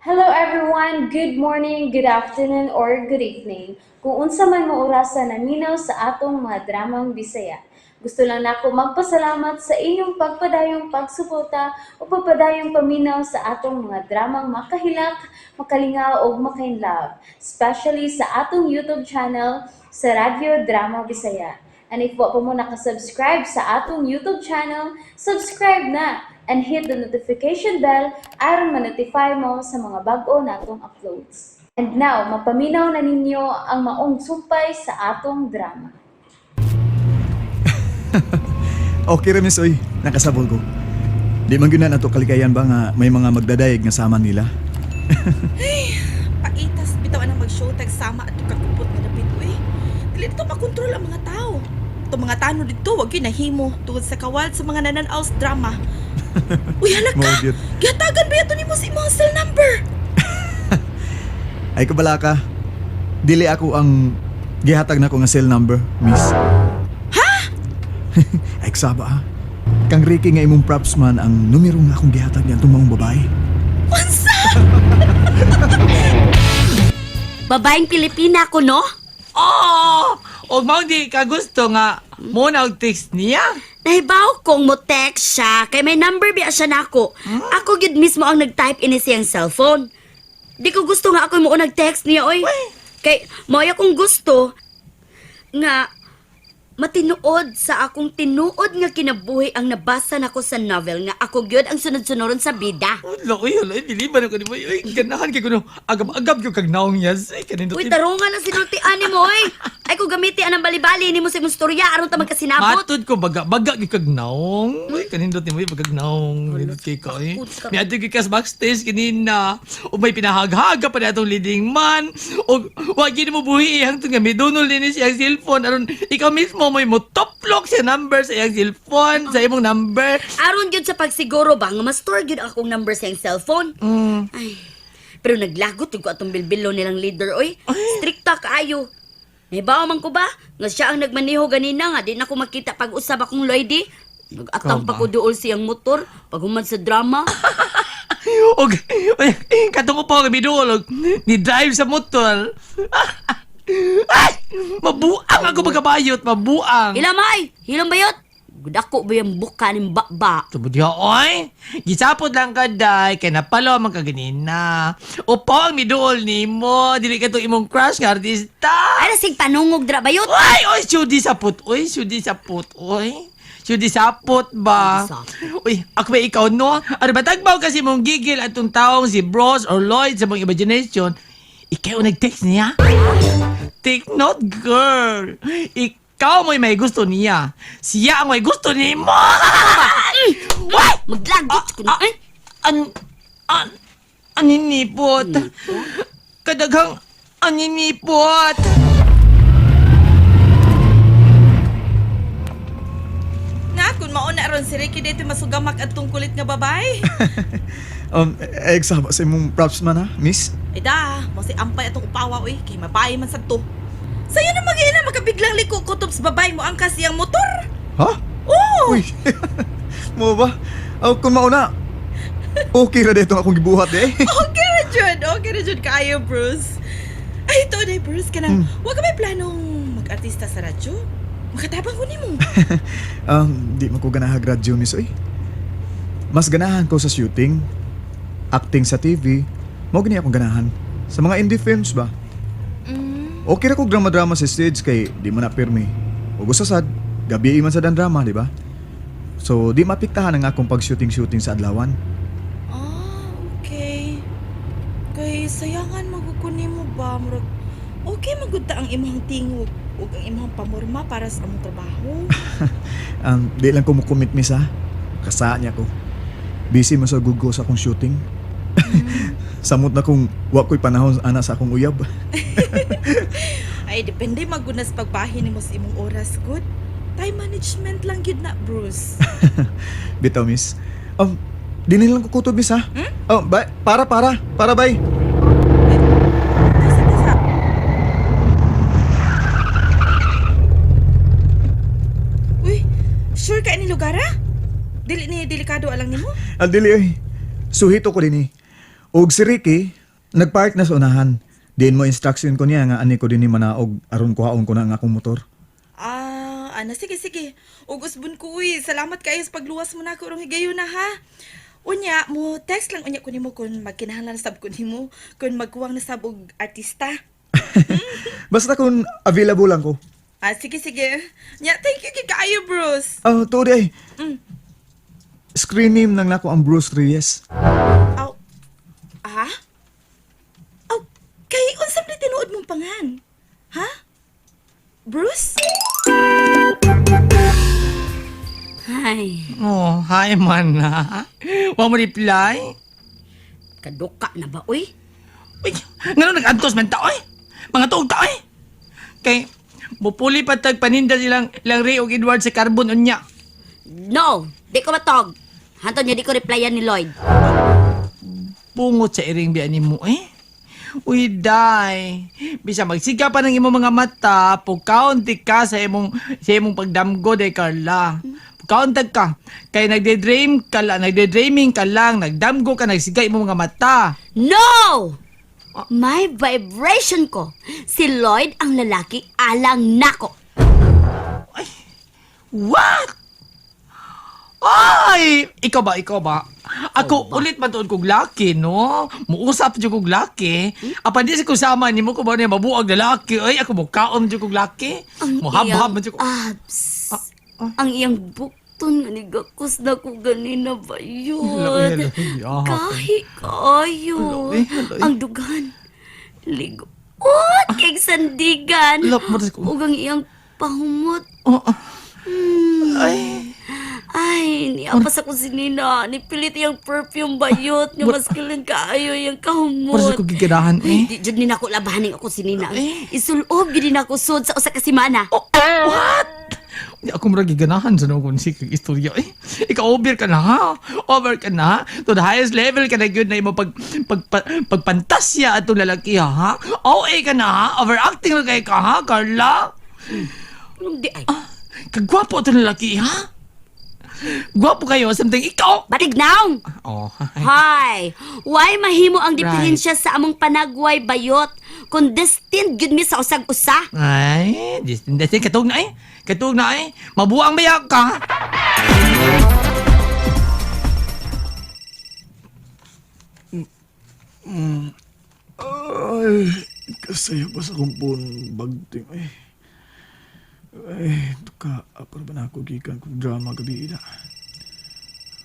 Hello everyone, good morning, good afternoon, or good evening. Kung unsa man mo orasan naminaw sa atong mga dramang Bisaya. Gusto lang nako magpasalamat sa inyong pagpadayong pagsuporta o pagpadayong paminaw sa atong mga dramang makahilak, makalingaw o makainlove, especially sa atong YouTube channel sa Radyo Drama Bisaya. And if wa pa mo nakasubscribe sa atong YouTube channel, subscribe na and hit the notification bell aron ma-notify mo sa mga bag-o natong uploads. And now, mapaminaw na ninyo ang maong sumpay sa atong drama. Okay ra miss oy, nakasabol ko. Di man gyud na nato kaligayan ba nga may mga magdadayeg nga sama nila. Paitas bitaw ang mag-show tag sama at kakupot nga dapit uy. Dili dito makontrol ang mga tao. Ito mga tano dito wag gyud nahimo tungod sa kawal sa mga nananaw sa drama. Uy halak ka. Maudit. Gihatagan ba yato nimo sa imong cell number? Ay kabala ka. Dili ako ang gihatag nako nga cell number, miss. Ay kasaba ha. Kang Ricky nga imong props man ang numero nga akong gihatag niya itong mga babae. Unsa? Babaeng Pilipina ko, no? Oh! O mao di ka gusto nga mo na og text niya? Nahibaw kong mo text siya, kay may number biya siya nako. Ako gid mismo ang nag-type ini siyang cellphone. Di ko gusto nga ako mo nag-text niya, oy. Kay moya kong gusto nga matinuod sa akong tinuod nga kinabuhi ang nabasa nako sa novel nga ako gyud ang sunod-sunuron sa bida. Ulo, dili ba na ko ni mo? Uy, ganahan kay kuno. Agam-agam yung kag naong yas. Ay, kanindot. Uy, tarungan ang sinultian ni mo, oy. Ay ko gamiti anang bali-bali nimo sa imong storya aron ta magkasinabot. Matod ko baga yung kag naong. Uy, kanindot ni mo yung bagag naong. Kanindot kay ka eh. May ato kay kas backstage kanina. O may pinahaghaga pa na atong leading man. O wag yun mo buhi ihang nga may donol din siyang cellphone. Aron ikaw mismo may mo top lock sa number sa iyang cellphone. Sa imong number. Aron gyud sa pagsiguro ba nga ma-store gyud akong number sa iyang cellphone. Ay, pero naglagot ko atong bilbilo nilang leader, oy. Strikta kaayo. Nahibaw man ko ba? Nga siya ang nagmaniho ganina nga di na ko makita pag-usab akong lady. Nag-atang pa ko dool siyang motor pag humad sa drama. Og katong po kami doon ni drive sa motor. Ay! Mabuang ako magkabayot, mabuang. Ilamay! Hilang bayot! Gudako ba yung buka ng bakba? Tubod ka, oy. Gisapod lang ka, day. Kaya napalo man ka ganina. Upo ang midool ni mo. Dili ka itong imong crush nga artista. Ay, nasig panungog dra bayot! Oy, syudi sapot. Oy, syudi sapot. Oy. Syudi sapot ba? Uy, ako ba ikaw, no? Ano ba tagbaw kasi mong gigil at itong taong si Bros or Lloyd sa mong imagination? Ikaw nag-text niya? Take note, girl. Ikaw mo'y may gusto niya. Siya ang may gusto ni mo. Uy! Maglagot ko na! Ay! Aninipot. Kadaghang aninipot. Nga kun mauna ron si Ricky dito masugamak at tungkulit nga babay. Ay kasaba sa imong props man ha, miss. Ay da, mo si ampay atong upawa uy, kay mabahay man sa to. Sa'yo na mag-iina makabiglang liko kutob sa babay mo ang kasiyang motor. Ha? Oo! Uy. Mo ba? Kung mauna. Okay ra dito akong gibuhat eh. Okay na Jud kaayo, Bruce. Ay, ito na, Bruce, ka nang, wag ka may planong mag-artista sa radyo? Makatabang ko ni mo. Di man ko ganahan radyo miss oy. Mas ganahan ko sa shooting, acting sa TV, mao gani akong ganahan. Sa mga indie films ba? Okay ra kog drama-drama sa stage kay di man na pirmi. Ug usasad, gabi man sa dan drama, di ba? So di mapiktahan ang akong pag-shooting sa adlawan. Okay. Kay sayangan magukuni mo ba? Murag, okay magudta ang imong tingog ug ang imong pamorma para sa among trabaho. Di lang ko mo commit miss ha. Kasa niya ko. Busy man sa gugo sa akong shooting. Samot na kung wa ko'y panahon ana sa akong uyab. Ay, depende magunas pagbahin nimo sa imong oras, good. Time management lang gyud na, Bruce. Bitaw miss. Di nilang kukutob miss ha. Para bay. Tasa. Uy, sure ka ini lugar ha? Dili ni delikado alang nimo? Dili oy. Suhito ko din eh. Og si Ricky, nagpark na sa unahan. Diin mo instruction ko niya nga ani ko din ni manaog aron kuhaon ko na ang akong motor. Sige, sige. Ug usbon ko, uy. Salamat kayo sa pagluwas mo na ako rong higayon na, ha? Unya, mo text lang unya ko nimo kung magkinahanglan sab ko nimo, kung magkuwang na sab og artista. Basta kung available lang ko. Sige, sige. Nya, thank you kay kaayo, Bruce. Tuloy ay. Screen name nang nako ang Bruce Reyes. Aw. Aw, kay unsab ni tinuod mong pangan? Ha? Bruce? Ay, Oh, hi man na. Wa mo reply? kaduka na ba, uy? Uy, ngano nag-antos man ta, oy? Mga tuog ta, oy? Kay, mupuli pa tag paninda silang Ray og Edward sa carbon unya. No, di ko matog. Hanto niya di ko replyan ni Lloyd. Bungot sa iring biyan ni mo, eh? Uy, day. Bisa magsiga pa ng imong mga mata, pagkaunti ka sa imong pagdamgo, day, Carla. Pagkaunti ka. Kaya nagde-dreaming ka lang, nagdamgo ka, nagsiga imong mga mata. No! May vibration ko. Si Lloyd ang lalaki alang nako. What? Ay! Ikaw ba? Ako ulit man tuon kog laki, no? Muusap jud kog laki. Apa di sa kusama nimo ko ba niya mabuag na laki? Ay, ako mo kaon jud kog laki. Muhabhab man jud ko. Abs. Ang iyang bukton nga nigakos na ko ganina ba yun? Hello. Kahi kayo. Hello. Ang dugan. Ligot kay sandigan. Lap mo ko. Ug ang iyang pahumot. Ay, niya pa sa kusinina. Nipilit yung perfume bayot. Nga mas kilang kaayo yung kahumot. Para sa ko giganahan, eh. Di jud ni nako labahaning ako sinina. Isulob gid nako sud sa usa ka semana. What? Hindi ako mura giganahan sa nung si istorya, eh. Ikaw over ka na, ha? Over ka na. To the highest level ka na yun na yung pagpantasya at lalaki, ha? OA ka na, ha? Overacting na kayo ka, ha, Carla? Di ay. Kagwapo ito lalaki, ha? Gwapo kayo, something ikaw. Batig now! Oh, Hi! Why mahimo ang diferensya sa among panagway bayot kung destined gyud mi sa usag-usa? ay, destin, katug na, eh. Katug na, eh. Mabuang bayak ka. Ay, kasaya pa sa kumpon bagting ay. Ay, tuka, apar ba na ako gikan kung drama gabi na.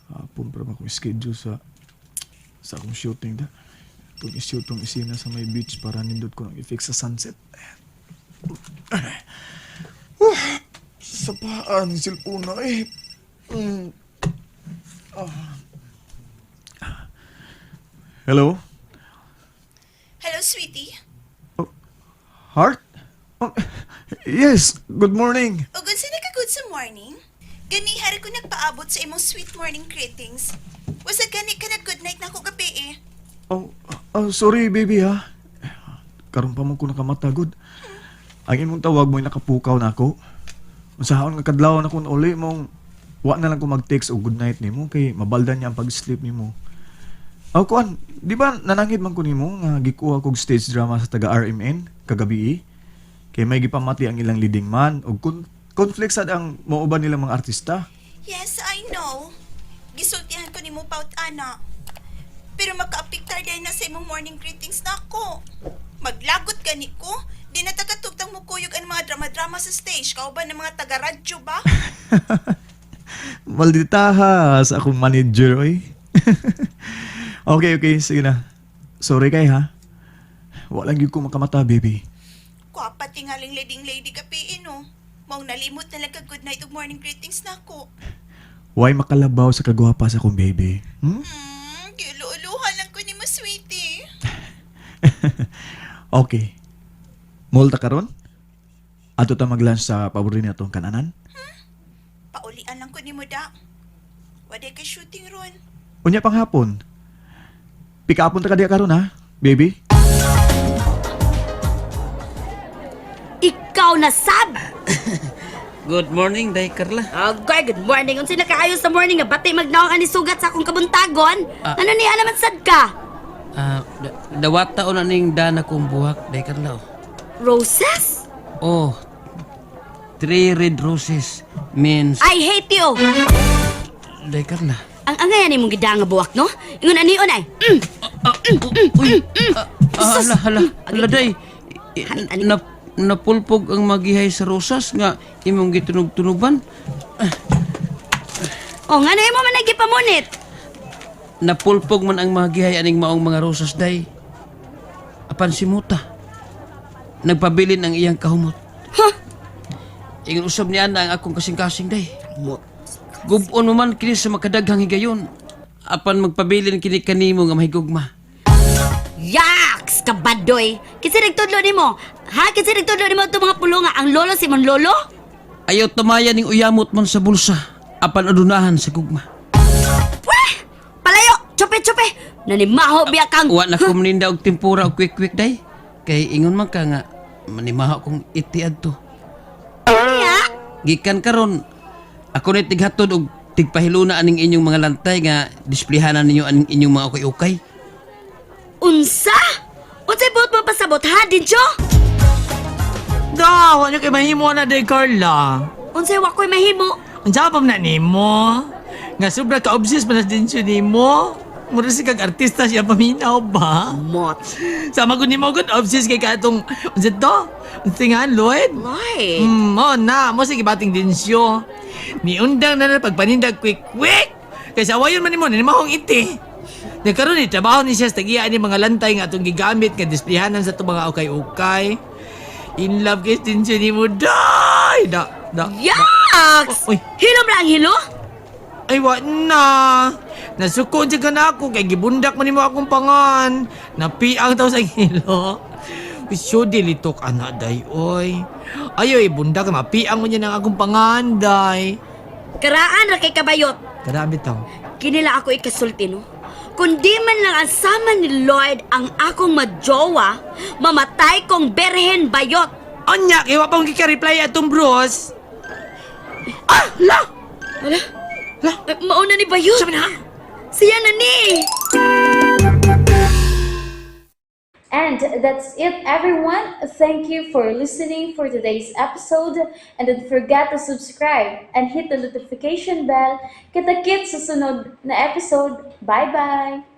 Hapon pa ba akong schedule sa akong shooting da. Itong ishoot tong isina sa may beach para nindot ko ng i-fix sa sunset. Sa paan, cellphone na eh. Hello? Hello, sweetie. Heart? Oh, yes, good morning. O good ka good sa morning? Gani, hari ko nagpaabot sa imong sweet morning greetings. Wasag gani ka na good night na ako gabi eh. Sorry baby ha. Karon pa mo ko nakamatagod. Ang imong tawag mo'y nakapukaw na ako. Unsahon nga kadlaw na kun uli mong wa na lang ko mag-text o good night nimo kay mabaldan niya ang pag-sleep nimo. Kuan, di ba nanangid man ko nimo nga gikuha kog stage drama sa taga RMN kagabi? Kay may gipamati ang ilang leading man ug conflict sad ang mauban nilang mga artista. Yes, I know. Gisultihan ko ni mo paut ana. Pero maka-apiktar dahil na sa imong morning greetings na ako. Maglagot gani ko. Di na tagatugtang mo kuyog ang mga drama-drama sa stage. Kauban ng mga taga-radyo ba? Maldita ha sa akong manager oy. Okay, sige na. Sorry kay ha. Wala gyud ko makamata, baby. Kwapa tingaling leading lady kapiin no. Maong nalimot na lang ka good night ug morning greetings na ako. Why makalabaw sa kagwapa sa akong baby? Giluuluhan lang ko ni mo, sweetie. Okay. Multa karon? Ato ta mag-lunch sa paborin natong kananan? Paulian lang ko ni mo da. Waday ka shooting ron. Unya pang hapon. Pikapon ta ka diya karon ha, baby? Ikaw na sab! Good morning, Day Carla. Okay, good morning. Unsa na kaayo sa morning nga bati magnaong ani sugat sa akong kabuntagon? Ano niya naman sad ka? Dawata o na ning dana kong buhak, day Carla. Roses? Oh, 3 red roses means I hate you! day Carla. Ang angayan ni mong gida nga buwak, no? Ingon ani unay. Hala day. Ani- Napulpog ang magihay sa rosas nga imong gitunog-tunuban. O nga na mo man nagipamunit. Napulpog man ang magihay aning maong mga rosas day. Apan si Muta. Nagpabilin ang iyang kahumot. Huh? Ingon usab niya na ang akong kasing-kasing day. Gubon mo man kini sa makadaghang higayon. Apan magpabilin kini kanimo nga mahigugma. Yaks! Kabadoy! Kinsa nagtudlo ni mo? Ha? Kinsa nagtudlo ni mo itong mga pulunga? Ang lolo si mon lolo? Ayaw tamaya ning uyamot man sa bulsa. Apan adunahan sa gugma. Weh! Palayo! Chupe-chupe! Nanimaho biya kang... Wa na ko maninda og tempura og quick-quick day. Kay ingon man ka nga manimaha kong itiad to. Niya? Gikan karon ako ni tighatod og tigpahiluna aning inyong mga lantay nga displehanan ninyo aning inyong mga ukay-ukay. Unsa? Unsay buot mo pasabot ha, Dincho? Daw, ano kay mahimo na day Carla? Unsay wa ko'y mahimo? Ang sapam na nimo. Nga sobra ka-obsessed man na din siya nimo. Mura si kag artista siya paminaw ba? Mot. Sama ko nimo good obsessed kay katong unsa to? Unsa nga Lloyd? Why? Mo na, mo sige bating din siya. Niundang na pagpanindag quick. Kaysa awayon man nimo mahong iti. Nagkaroon ni trabaho ni siya sa tagian ni mga lantay nga atong gigamit nga displehanan sa itong mga ukay-ukay. In love guys din siya ni mo. Da. Yaks! Uy. Hilo ba ang hilo? Ay, wa na. Nasukod siya ka na ako kay gibundak man nimo akong pangan. Napiang taw sa hilo. Isyo dilitok ana day oy. Ayoy bundak mapiang mo niya ng akong pangan day. Karaan ra kay kabayot. Karami taw. Kinila ako ikasulti, no? Kung di man lang asama ni Lloyd ang akong madjowa, mamatay kong berhen bayot. Anya, kaya wa pang gika-reply atong bros. Ah, la! Wala? Mauna ni bayot. Sabi na. Siya na ni! And that's it, everyone. Thank you for listening for today's episode. And don't forget to subscribe and hit the notification bell. Kita-kits sa sunod na episode. Bye-bye!